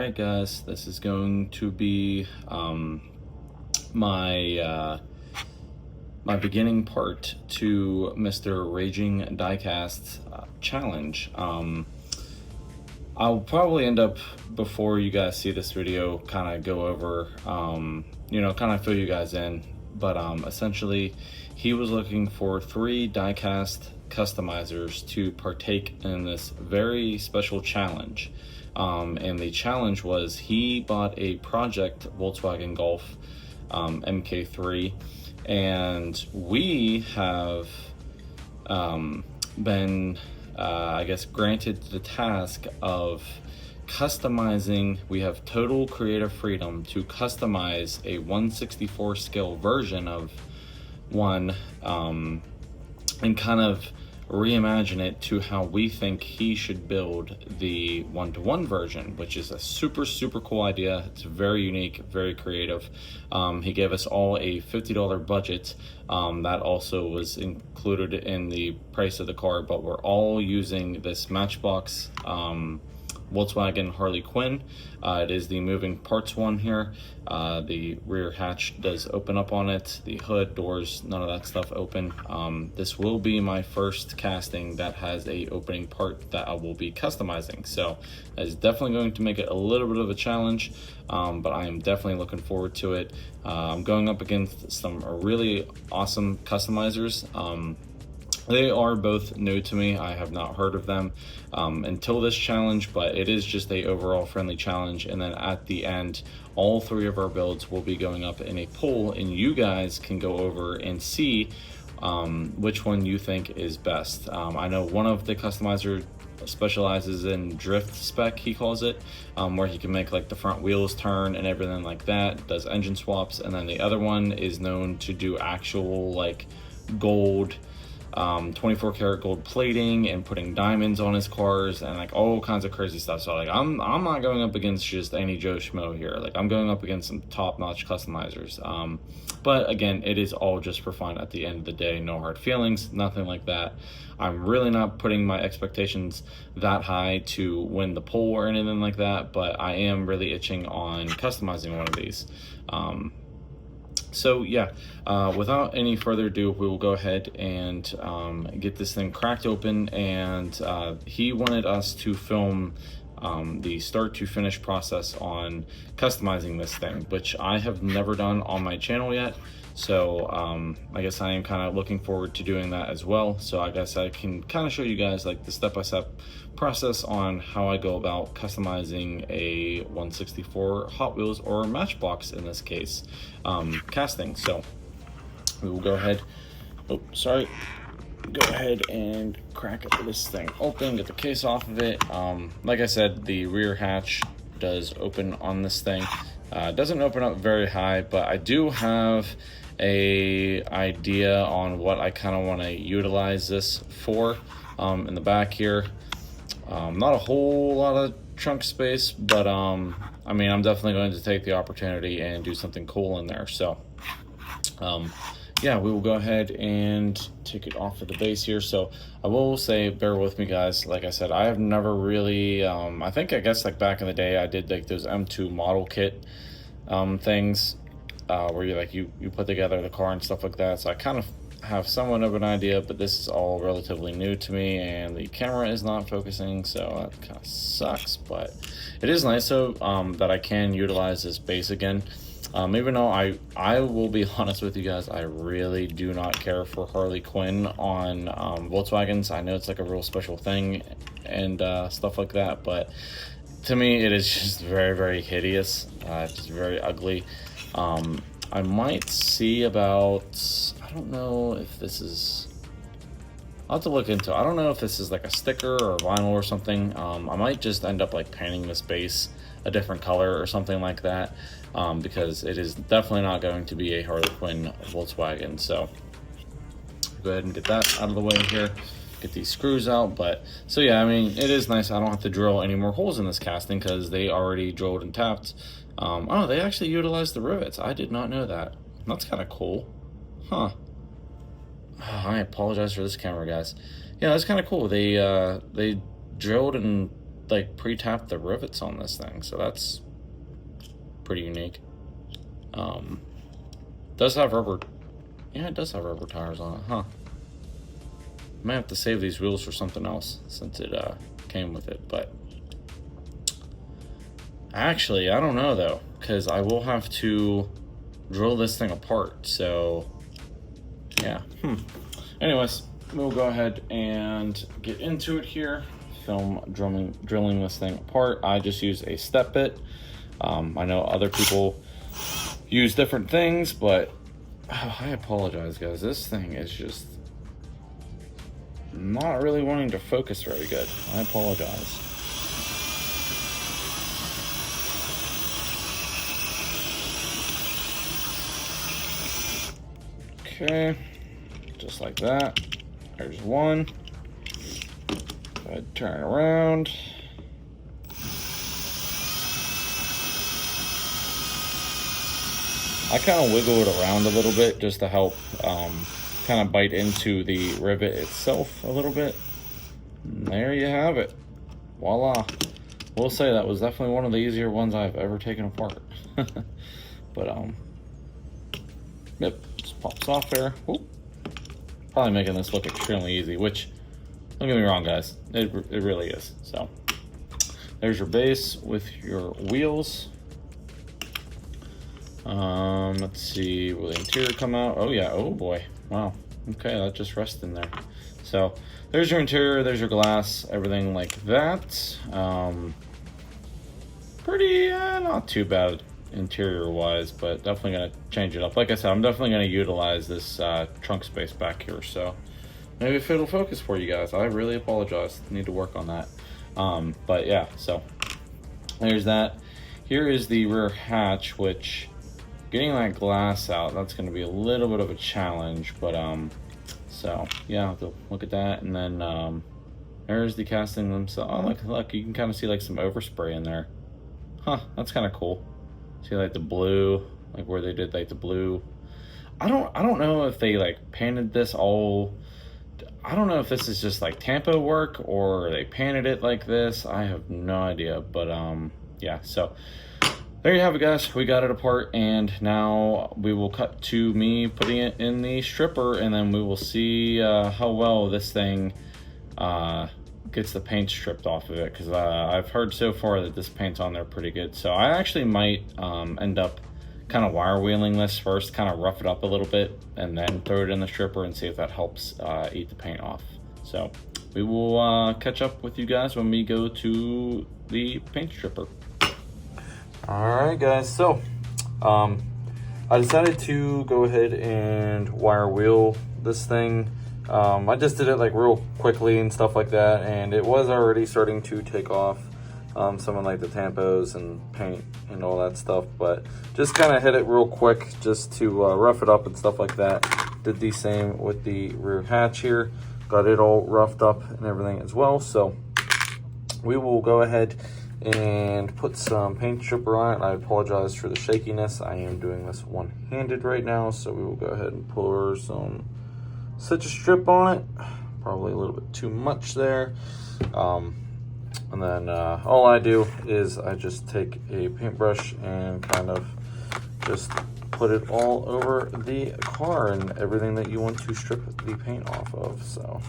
Alright guys, this is going to be my my beginning part to Mr. Raging Diecast challenge. I'll probably end up, before you guys see this video, kind of go over, kind of fill you guys in, but essentially he was looking for 3 diecast customizers to partake in this very special challenge. And the challenge was he bought a project Volkswagen Golf MK3, and we have been I guess granted the task of customizing. We have total creative freedom to customize a 1/64 scale version of one, and kind of reimagine it to how we think he should build the 1-to-1 version, which is a super cool idea. It's very unique, very creative. He gave us all a $50 budget. That also was included in the price of the car, but we're all using this Matchbox Volkswagen Harley Quinn. It is the moving parts one here. The rear hatch does open up on it. The hood, doors, none of that stuff open. This will be my first casting that has a opening part that I will be customizing. So that is definitely going to make it a little bit of a challenge, but I am definitely looking forward to it. I'm going up against some really awesome customizers. They are both new to me. I have not heard of them until this challenge, but it is just a overall friendly challenge. And then at the end, all 3 of our builds will be going up in a poll, and you guys can go over and see which one you think is best. I know one of the customizers specializes in drift spec, he calls it, where he can make like the front wheels turn and everything like that, does engine swaps. And then the other one is known to do actual like gold, 24 karat gold plating and putting diamonds on his cars and like all kinds of crazy stuff. So like I'm not going up against just any Joe Schmo here. Like I'm going up against some top-notch customizers. But again, it is all just for fun at the end of the day. No hard feelings, nothing like that. I'm really not putting my expectations that high to win the poll or anything like that, but I am really itching on customizing one of these. So yeah, without any further ado, we will go ahead and get this thing cracked open. And he wanted us to film the start to finish process on customizing this thing, which I have never done on my channel yet. So I guess I am kind of looking forward to doing that as well. So I guess I can kind of show you guys like the step-by-step process on how I go about customizing a 1/64 Hot Wheels or Matchbox in this case casting. So we will go ahead, go ahead and crack this thing open, get the case off of it. Like I said, the rear hatch does open on this thing. It doesn't open up very high, but I do have a idea on what I kind of want to utilize this for. In the back here, not a whole lot of trunk space, but I mean, I'm definitely going to take the opportunity and do something cool in there. So yeah, we will go ahead and take it off of the base here. So I will say, bear with me guys. Like I said, I have never really, I guess like back in the day, I did like those M2 model kit things where you put together the car and stuff like that. So I kind of have somewhat of an idea, but this is all relatively new to me, and the camera is not focusing, so that kind of sucks. But it is nice so that I can utilize this base again. Even though I will be honest with you guys, I really do not care for Harley Quinn on Volkswagens. I know it's like a real special thing and stuff like that, but to me it is just very hideous. It's just very ugly. I might see about, I don't know if this is, I'll have to look into it. I don't know if this is like a sticker or vinyl or something. I might just end up like painting this base a different color or something like that, because it is definitely not going to be a Harley Quinn Volkswagen. So go ahead and get that out of the way here, get these screws out. But so yeah, I mean, it is nice. I don't have to drill any more holes in this casting because they already drilled and tapped. Oh, they actually utilized the rivets. I did not know that. That's kind of cool. Huh. Oh, I apologize for this camera, guys. Yeah, that's kind of cool. They drilled and like pre-tap the rivets on this thing, so that's pretty unique. Does have rubber, yeah, it does have rubber tires on it, huh? Might have to save these wheels for something else since it came with it, but actually I don't know though, because I will have to drill this thing apart, so yeah. Anyways, we'll go ahead and get into it here. Film drilling this thing apart. I just use a step bit. I know other people use different things, but I apologize, guys. This thing is just not really wanting to focus very good. I apologize. Okay, just like that. There's one. Go ahead, turn around. I kind of wiggle it around a little bit just to help kind of bite into the rivet itself a little bit. And there you have it. Voila. We'll say that was definitely one of the easier ones I've ever taken apart. But yep, just pops off there. Whoop. Probably making this look extremely easy, which, don't get me wrong, guys, it really is. So there's your base with your wheels. Let's see, will the interior come out? Oh yeah, oh boy, wow. Okay, that just rests in there. So there's your interior, there's your glass, everything like that. Pretty, not too bad interior wise, but definitely gonna change it up. Like I said, I'm definitely gonna utilize this trunk space back here, so maybe if it'll focus for you guys. I really apologize, need to work on that. But yeah, so there's that. Here is the rear hatch, which getting that glass out, that's going to be a little bit of a challenge, but so yeah, I'll have to look at that. And then there's the casting themselves. Oh, look, you can kind of see like some overspray in there. Huh, that's kind of cool. See like the blue, like where they did like the blue. I don't know if they like painted this all. I don't know if this is just like Tampo work or they painted it like this. I have no idea, but yeah, so there you have it, guys. We got it apart, and now we will cut to me putting it in the stripper, and then we will see how well this thing gets the paint stripped off of it, because I've heard so far that this paint's on there pretty good. So I actually might end up kind of wire wheeling this first, kind of rough it up a little bit, and then throw it in the stripper and see if that helps eat the paint off. So we will catch up with you guys when we go to the paint stripper. Alright guys, so I decided to go ahead and wire wheel this thing. I just did it like real quickly and stuff like that, and it was already starting to take off some of like the tampos and paint and all that stuff, but just kind of hit it real quick just to rough it up and stuff like that. Did the same with the rear hatch here, got it all roughed up and everything as well. So we will go ahead and put some paint stripper on it. I apologize for the shakiness. I am doing this one-handed right now, so we will go ahead and pour some citrus strip on it. Probably a little bit too much there. And then all I do is I just take a paintbrush and kind of just put it all over the car and everything that you want to strip the paint off of. So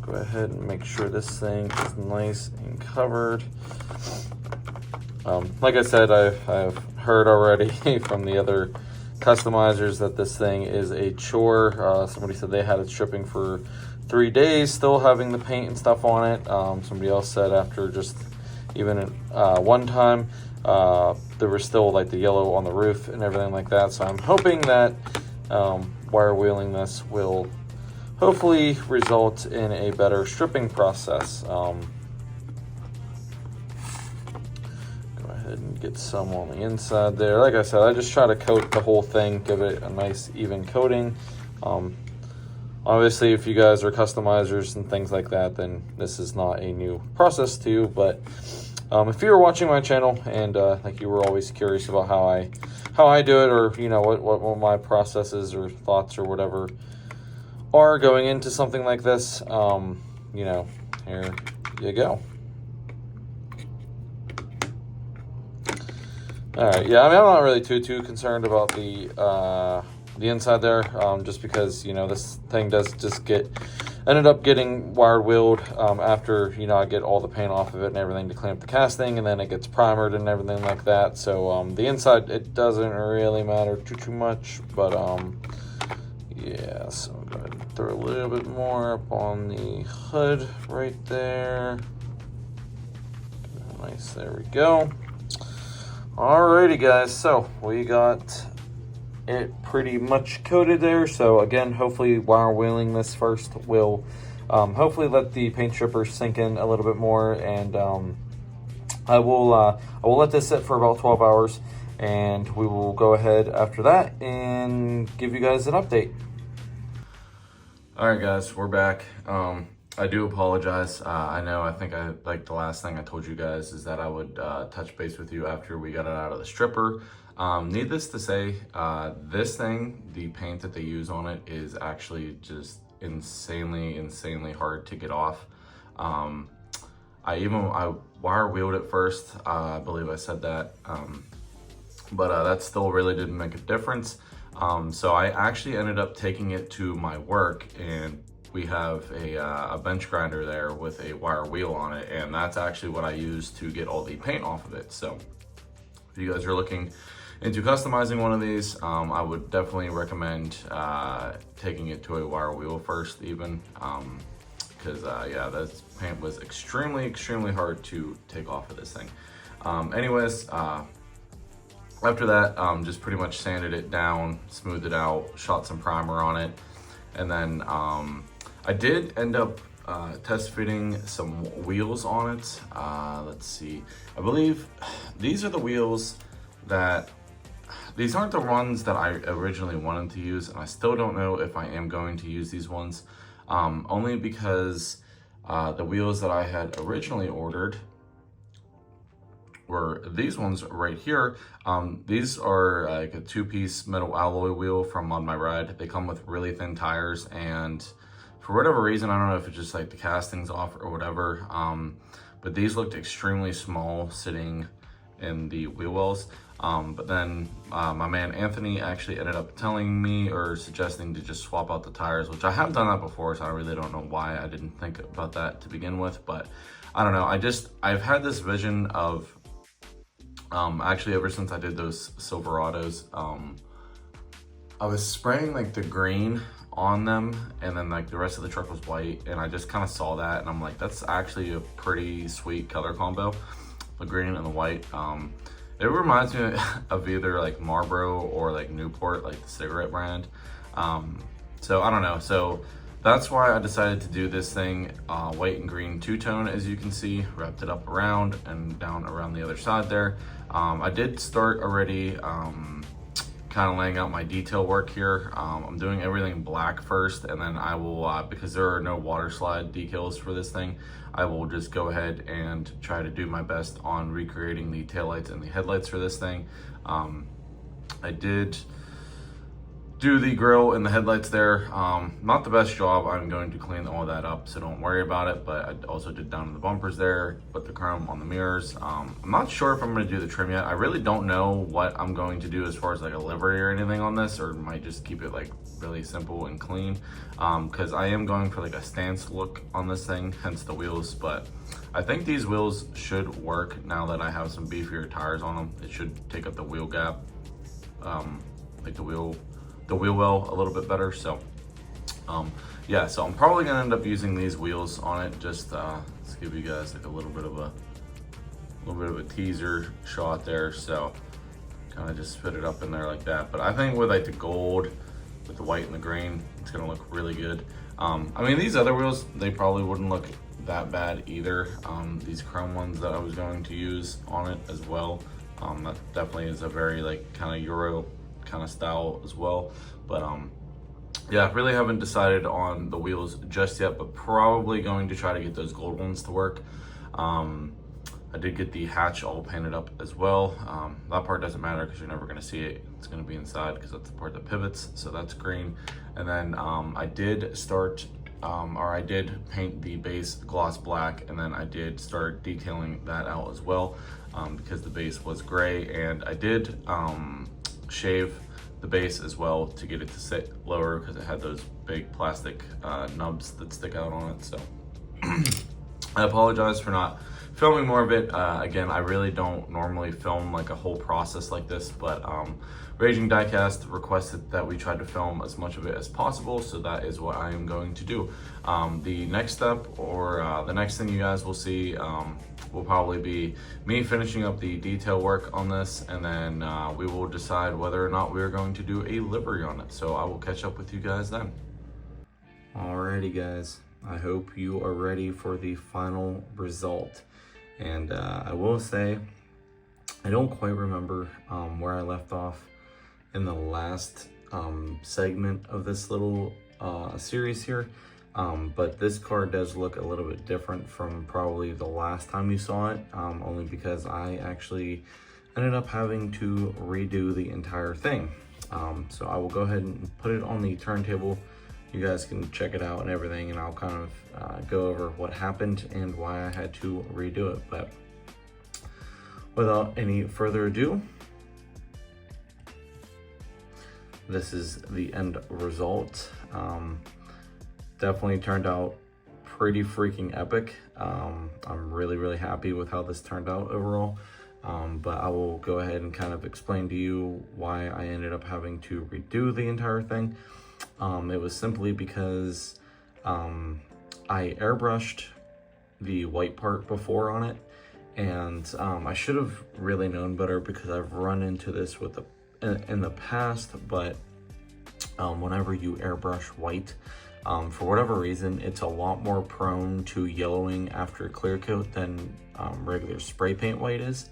go ahead and make sure this thing is nice and covered. Like I said, I've heard already from the other customizers that this thing is a chore. Somebody said they had it stripping for 3 days, still having the paint and stuff on it. Somebody else said after just even one time, there was still like the yellow on the roof and everything like that. So I'm hoping that wire wheeling this will hopefully result in a better stripping process. Go ahead and get some on the inside there. Like I said, I just try to coat the whole thing, give it a nice even coating. Obviously, if you guys are customizers and things like that, then this is not a new process to you. But if you were watching my channel and like you were always curious about how I do it, or you know what my processes or thoughts or whatever are going into something like this, you know, here you go. All right, yeah, I mean, I'm not really too concerned about the inside there, just because, you know, this thing does just ended up getting wire wheeled after, you know, I get all the paint off of it and everything to clean up the casting, and then it gets primered and everything like that. So the inside, it doesn't really matter too much, but yeah, so I'll go ahead and throw a little bit more up on the hood right there. Nice, there we go. Alrighty guys, so we got it pretty much coated there. So again, hopefully wire wheeling this first will hopefully let the paint stripper sink in a little bit more, and I will let this sit for about 12 hours, and we will go ahead after that and give you guys an update. All right, guys, we're back. I do apologize. I think the last thing I told you guys is that I would touch base with you after we got it out of the stripper. Needless to say, this thing, the paint that they use on it is actually just insanely hard to get off. I wire wheeled it first. I believe I said that, but that still really didn't make a difference. So I actually ended up taking it to my work, and we have a bench grinder there with a wire wheel on it, and that's actually what I use to get all the paint off of it. So if you guys are looking into customizing one of these, I would definitely recommend taking it to a wire wheel first, even because yeah, this paint was extremely hard to take off of this thing. Anyways, after that, just pretty much sanded it down, smoothed it out, shot some primer on it, and then I did end up test fitting some wheels on it. Let's see, I believe these are the wheels that, these aren't the ones that I originally wanted to use, and I still don't know if I am going to use these ones, only because the wheels that I had originally ordered were these ones right here. These are like a 2-piece metal alloy wheel from On My Ride. They come with really thin tires, and for whatever reason, I don't know if it's just like the casting's off or whatever, but these looked extremely small sitting in the wheel wells. But then my man Anthony actually ended up telling me or suggesting to just swap out the tires, which I have done that before, so I really don't know why I didn't think about that to begin with. But I don't know, I've had this vision of actually ever since I did those Silverados, I was spraying like the green on them, and then like the rest of the truck was white, and I just kind of saw that, and I'm like, that's actually a pretty sweet color combo, the green and the white. It reminds me of either like Marlboro or like Newport, like the cigarette brand. So I don't know, so that's why I decided to do this thing white and green two-tone. As you can see, wrapped it up around and down around the other side there. I did start already kind of laying out my detail work here. I'm doing everything black first, and then I will, because there are no water slide decals for this thing, I will just go ahead and try to do my best on recreating the taillights and the headlights for this thing. I did do the grill and the headlights there. Not the best job. I'm going to clean all that up, so don't worry about it. But I also did down the bumpers there, put the chrome on the mirrors. I'm not sure if I'm going to do the trim yet. I really don't know what I'm going to do as far as like a livery or anything on this, or might just keep it like really simple and clean, because I am going for like a stance look on this thing, hence the wheels. But I think these wheels should work now that I have some beefier tires on them. It should take up the wheel gap, like the wheel well a little bit better. So yeah, so I'm probably gonna end up using these wheels on it. Just let's give you guys like a little bit of a teaser shot there. So kind of just fit it up in there like that. But I think with like the gold, with the white and the green, it's gonna look really good. I mean, these other wheels, they probably wouldn't look that bad either. These chrome ones that I was going to use on it as well, that definitely is a very like kind of Euro kind of style as well. But yeah, really haven't decided on the wheels just yet, but probably going to try to get those gold ones to work. I did get the hatch all painted up as well. That part doesn't matter because you're never going to see it. It's going to be inside because that's the part that pivots, so that's green. And then I did start or I did paint the base gloss black, and then I did start detailing that out as well, because the base was gray, and I did shave the base as well to get it to sit lower because it had those big plastic nubs that stick out on it. So I apologize for not filming more of it. Again, I really don't normally film like a whole process like this, but Raging Diecast requested that we try to film as much of it as possible, so that is what I am going to do. The next step, or the next thing you guys will see, will probably be me finishing up the detail work on this, and then we will decide whether or not we are going to do a livery on it. So I will catch up with you guys then. Alrighty guys, I hope you are ready for the final result. And I will say, I don't quite remember where I left off in the last segment of this little series here, but this car does look a little bit different from probably the last time you saw it, only because I actually ended up having to redo the entire thing. So I will go ahead and put it on the turntable. You guys can check it out and everything, and I'll kind of go over what happened and why I had to redo it. But without any further ado, this is the end result. Definitely turned out pretty freaking epic. I'm really happy with how this turned out overall. But I will go ahead and kind of explain to you why I ended up having to redo the entire thing. It was simply because I airbrushed the white part before on it, and I should have really known better because I've run into this with in the past, but whenever you airbrush white, for whatever reason, it's a lot more prone to yellowing after clear coat than regular spray paint white is.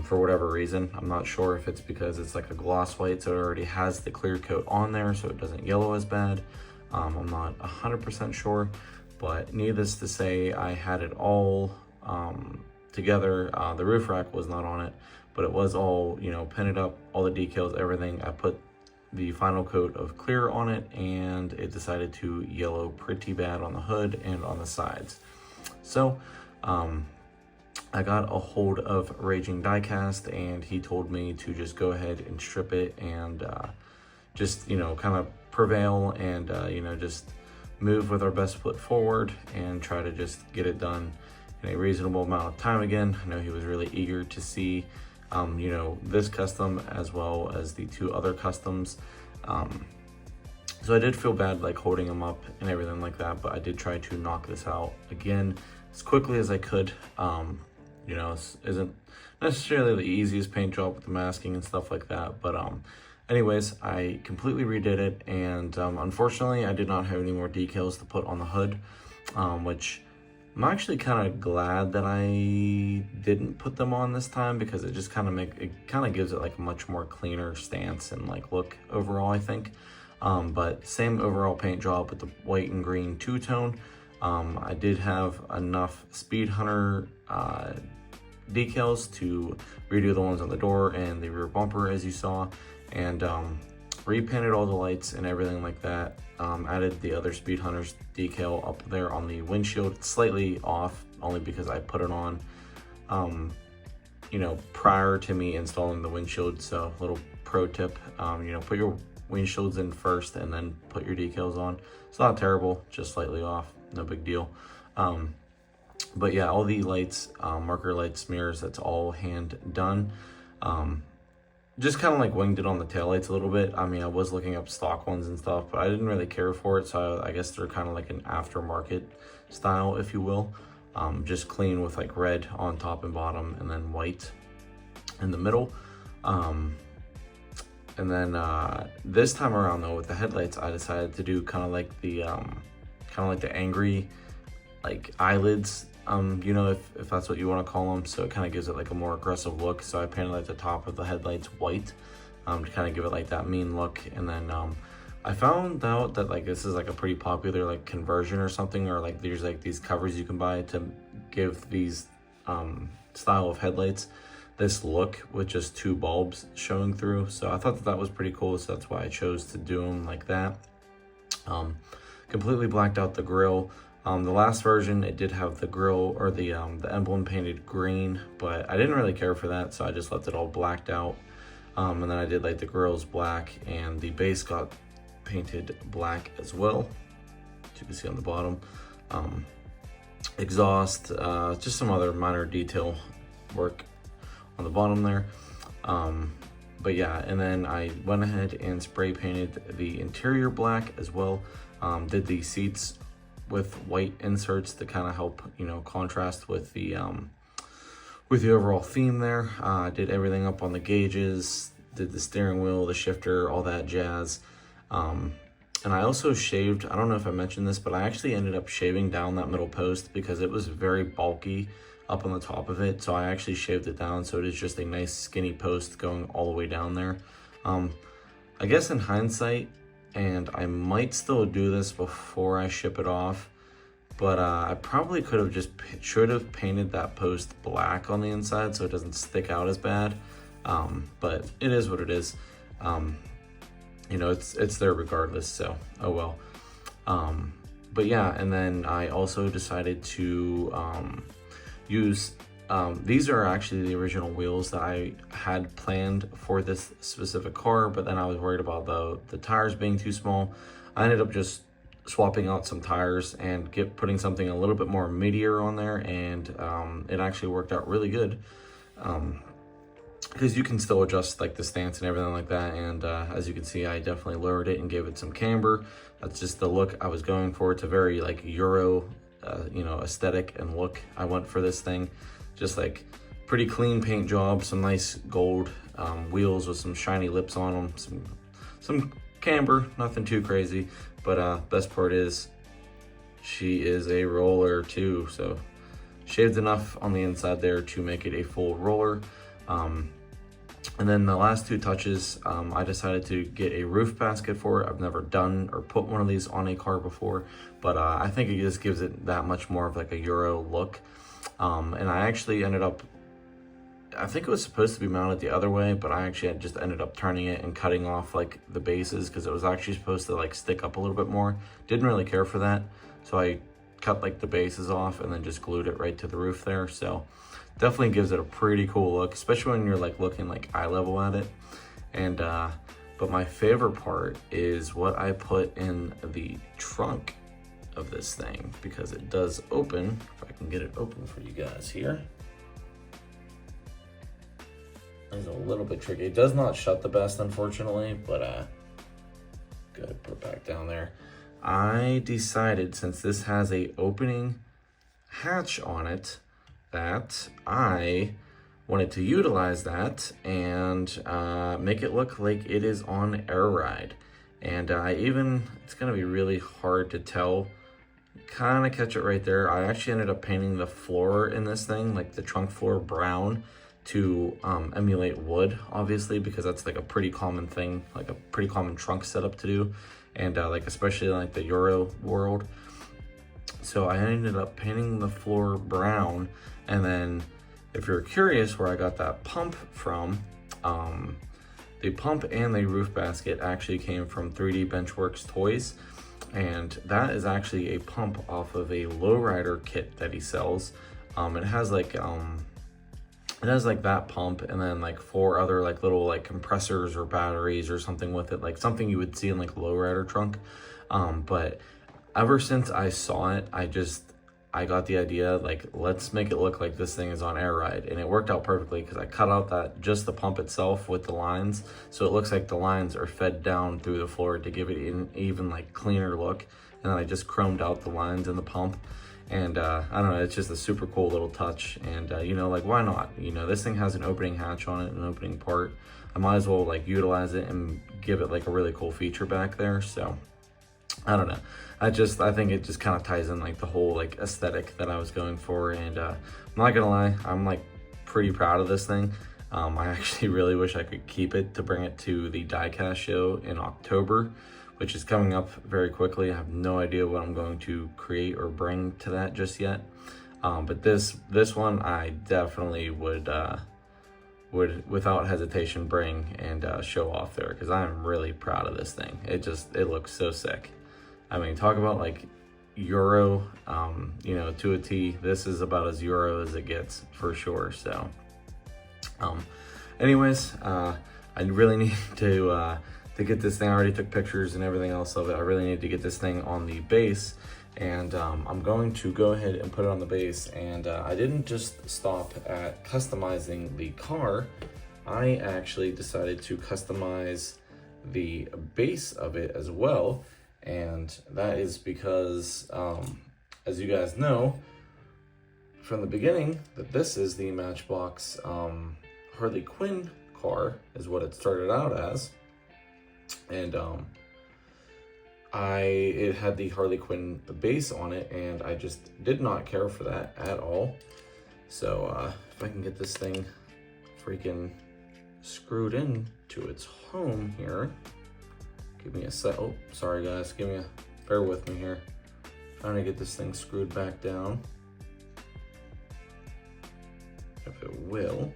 For whatever reason, I'm not sure if it's because it's like a gloss white, so it already has the clear coat on there, so it doesn't yellow as bad. I'm not 100% sure, but needless to say, I had it all together. The roof rack was not on it, but it was all, you know, painted up, all the decals, everything. I put the final coat of clear on it, and it decided to yellow pretty bad on the hood and on the sides. So I got a hold of Raging Diecast, and he told me to just go ahead and strip it and just, you know, kind of prevail and, you know, just move with our best foot forward and try to just get it done in a reasonable amount of time again. I know he was really eager to see, you know, this custom as well as the two other customs. So I did feel bad like holding him up and everything like that, but I did try to knock this out again as quickly as I could. You know, this isn't necessarily the easiest paint job with the masking and stuff like that, but anyways, I completely redid it, and unfortunately I did not have any more decals to put on the hood, which I'm actually kind of glad that I didn't put them on this time, because it just kind of gives it like a much more cleaner stance and like look overall, I think. But same overall paint job with the white and green two-tone. I did have enough Speed Hunter decals to redo the ones on the door and the rear bumper, as you saw, and repainted all the lights and everything like that. Added the other Speed Hunters decal up there on the windshield, slightly off, only because I put it on, you know, prior to me installing the windshield. So little pro tip, you know, put your windshields in first and then put your decals on. It's not terrible, just slightly off, no big deal. But yeah, all the lights, marker lights, mirrors, that's all hand done. Just kind of like winged it on the taillights a little bit. I mean, I was looking up stock ones and stuff, but I didn't really care for it, so I guess they're kind of like an aftermarket style, if you will. Just clean with like red on top and bottom, and then white in the middle. And then this time around though, with the headlights, I decided to do kind of like the angry like eyelids, you know, if that's what you want to call them. So it kind of gives it like a more aggressive look. So I painted like the top of the headlights white, to kind of give it like that mean look. And then I found out that like this is like a pretty popular like conversion or something, or like there's like these covers you can buy to give these style of headlights this look with just two bulbs showing through. So I thought that was pretty cool, so that's why I chose to do them like that. completely blacked out the grill. The last version, it did have the grill or the emblem painted green, but I didn't really care for that, so I just left it all blacked out. And then I did like the grills black, and the base got painted black as well, as you can see on the bottom. Exhaust, just some other minor detail work on the bottom there. But yeah, and then I went ahead and spray painted the interior black as well. Did the seats with white inserts to kind of help, you know, contrast with the overall theme there. Did everything up on the gauges, did the steering wheel, the shifter, all that jazz. And I also shaved, I don't know if I mentioned this, but I actually ended up shaving down that middle post because it was very bulky up on the top of it. So I actually shaved it down, so it is just a nice skinny post going all the way down there. I guess in hindsight, and I might still do this before I ship it off, but I probably should have painted that post black on the inside so it doesn't stick out as bad. But it is what it is. You know, it's there regardless, so oh well. But yeah, and then I also decided to use, these are actually the original wheels that I had planned for this specific car, but then I was worried about the tires being too small. I ended up just swapping out some tires and putting something a little bit more meatier on there, and it actually worked out really good. Because you can still adjust like the stance and everything like that, and as you can see, I definitely lowered it and gave it some camber. That's just the look I was going for. It's a very like Euro you know, aesthetic and look I went for this thing. Just like pretty clean paint job, some nice gold wheels with some shiny lips on them, some camber, nothing too crazy. But best part is she is a roller too, so shaved enough on the inside there to make it a full roller. And then the last two touches, I decided to get a roof basket for it. I've never done or put one of these on a car before, but I think it just gives it that much more of like a Euro look. And I actually ended up, I think it was supposed to be mounted the other way, but I actually just ended up turning it and cutting off like the bases because it was actually supposed to like stick up a little bit more. Didn't really care for that, so I cut like the bases off and then just glued it right to the roof there. So definitely gives it a pretty cool look, especially when you're like looking like eye level at it. And but my favorite part is what I put in the trunk of this thing, because it does open. If I can get it open for you guys here. It's a little bit tricky. It does not shut the best, unfortunately, but gotta put it back down there. I decided, since this has a opening hatch on it, that I wanted to utilize that and make it look like it is on air ride. And it's gonna be really hard to tell, kind of catch it right there. I actually ended up painting the floor in this thing, like the trunk floor, brown to emulate wood, obviously, because that's like a pretty common thing, like a pretty common trunk setup to do, and like especially like the Euro world. So I ended up painting the floor brown. And then if you're curious where I got that pump from, the pump and the roof basket actually came from 3D Benchworks Toys. And that is actually a pump off of a lowrider kit that he sells. It has like that pump and then like 4 other like little like compressors or batteries or something with it, like something you would see in like a lowrider trunk. But ever since I saw it, I got the idea, like, let's make it look like this thing is on air ride. And it worked out perfectly because I cut out just the pump itself with the lines. So it looks like the lines are fed down through the floor to give it an even like cleaner look. And then I just chromed out the lines in the pump. And I don't know, it's just a super cool little touch. And you know, like, why not? You know, this thing has an opening hatch on it, an opening part. I might as well like utilize it and give it like a really cool feature back there. So I don't know. I think it just kind of ties in like the whole like aesthetic that I was going for. And I'm not gonna lie, I'm like pretty proud of this thing. I actually really wish I could keep it to bring it to the Diecast show in October, which is coming up very quickly. I have no idea what I'm going to create or bring to that just yet. But this one I definitely would without hesitation bring and show off there, because I'm really proud of this thing. It looks so sick. I mean, talk about like Euro, you know, to a T. This is about as Euro as it gets for sure. So, anyways, I really need to get this thing. I already took pictures and everything else of it. I really need to get this thing on the base, and I'm going to go ahead and put it on the base. And I didn't just stop at customizing the car. I actually decided to customize the base of it as well. And that is because, as you guys know from the beginning, that this is the Matchbox Harley Quinn car, is what it started out as. And it had the Harley Quinn base on it, and I just did not care for that at all. So if I can get this thing freaking screwed in to its home here. Give me a sec. Oh, sorry guys. Bear with me here. Trying to get this thing screwed back down. If it will.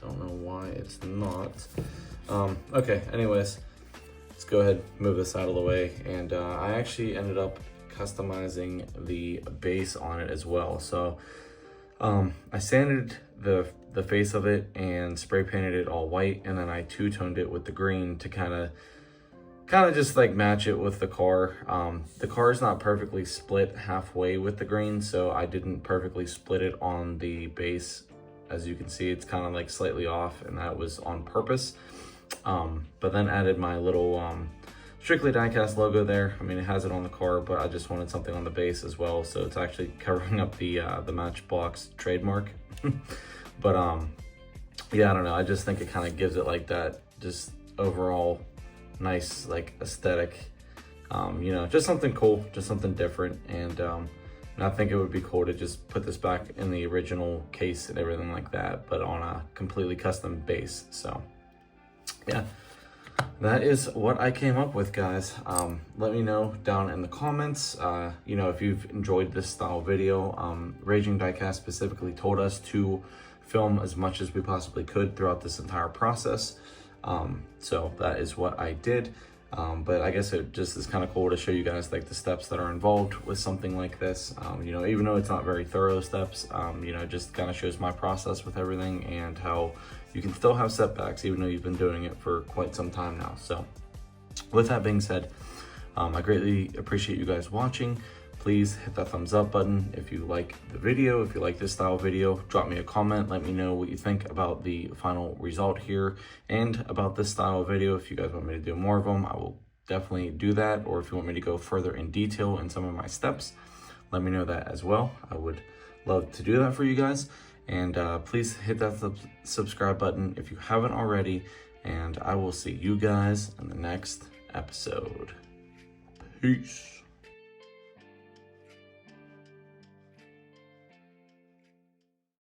Don't know why it's not. Okay, anyways. Let's go ahead and move this out of the way. And I actually ended up customizing the base on it as well. So I sanded the face of it and spray painted it all white, and then I two-toned it with the green to kind of just like match it with the car. The car is not perfectly split halfway with the green, so I didn't perfectly split it on the base. As you can see, it's kind of like slightly off, and that was on purpose. But then added my little Strictly Diecast logo there. I mean, it has it on the car, but I just wanted something on the base as well, so it's actually covering up the Matchbox trademark. But yeah, I don't know, I just think it kind of gives it like that just overall nice like aesthetic, you know, just something cool, just something different. And I think it would be cool to just put this back in the original case and everything like that, but on a completely custom base. So yeah, that is what I came up with, guys. Let me know down in the comments, you know, if you've enjoyed this style video. Raging Diecast specifically told us to film as much as we possibly could throughout this entire process. So that is what I did. But I guess it just is kind of cool to show you guys like the steps that are involved with something like this. You know, even though it's not very thorough steps, you know, it just kind of shows my process with everything and how you can still have setbacks even though you've been doing it for quite some time now. So with that being said, I greatly appreciate you guys watching. Please hit that thumbs up button if you like the video. If you like this style video, drop me a comment. Let me know what you think about the final result here and about this style of video. If you guys want me to do more of them, I will definitely do that. Or if you want me to go further in detail in some of my steps, let me know that as well. I would love to do that for you guys. And please hit that subscribe button if you haven't already. And I will see you guys in the next episode. Peace.